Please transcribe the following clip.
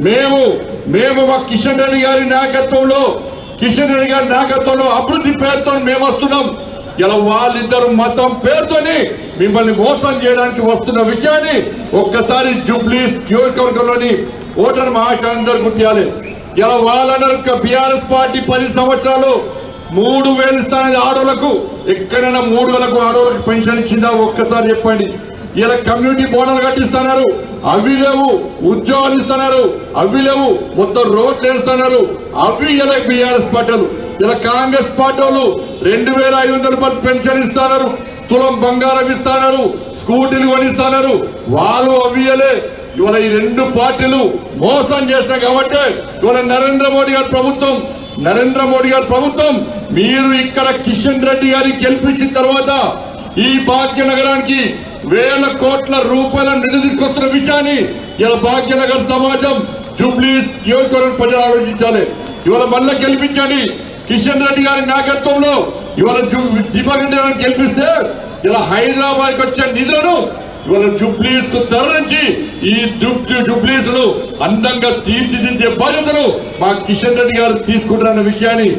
మేము మా కిషన్ రెడ్డి గారి నాయకత్వంలో అభివృద్ధి పేరుతో మేము వస్తున్నాం. ఇలా వాళ్ళిద్దరు మతం పేరుతోని మిమ్మల్ని మోసం చేయడానికి వస్తున్న విషయాన్ని ఒక్కసారి జూబ్లీస్ నియోజకవర్గంలోని ఓటర్ మహాశయులందరూ గుర్తియాలి. ఇలా వాళ్ళందరూ బీఆర్ఎస్ పార్టీ 10 సంవత్సరాలు 3,000 ఇస్తానని ఆడోళ్లకు, ఎక్కడైనా 3,000 ఆడోళ్లకు పెన్షన్ ఇచ్చిందా ఒక్కసారి చెప్పండి. ఇలా కమ్యూనిటీ బోనాలు కట్టిస్తున్నారు, అవి లేవు. ఉద్యోగాలు ఇస్తున్నారు, అవి లేవు. మొత్తం రోడ్లు వేస్తున్నారు, అవి ఇలా బీఆర్ఎస్ పార్టీలు. ఇలా కాంగ్రెస్ పార్టీ వాళ్ళు 2,500 రూపాయలు పెన్షన్ ఇస్తున్నారు, తులం బంగారం ఇస్తున్నారు, స్కూటీలు కొనిస్తున్నారు, వాళ్ళు అవియలే. ఇవాళ ఈ 2 పార్టీలు మోసం చేస్తాయి కాబట్టి ఇవాళ నరేంద్ర మోడీ గారి ప్రభుత్వం మీరు ఇక్కడ కిషన్ రెడ్డి గారిని గెలిపించిన తర్వాత ఈ భాగ్యనగరానికి 1,000 కోట్ల రూపాయల నిధి తీసుకొస్తున్న విషయాన్ని ఇలా భాగ్యనగర్ సమాజం జూబ్లీస్ నియోజకవర్గం ప్రజలు ఆలోచించాలి. ఇవాళ మళ్ళీ గెలిపించాలి. కిషన్ రెడ్డి గారి నాయకత్వంలో ఇవాళ దీపక్ రెడ్డి గారిని గెలిపిస్తే ఇలా హైదరాబాద్కి వచ్చే నిధులను ఇవాళ జూబ్లీస్ కు తరలించి ఈ జూబ్లీస్ ను అందంగా తీర్చిదిద్దే బాధ్యతను మా కిషన్ రెడ్డి గారు తీసుకుంటారన్న విషయాన్ని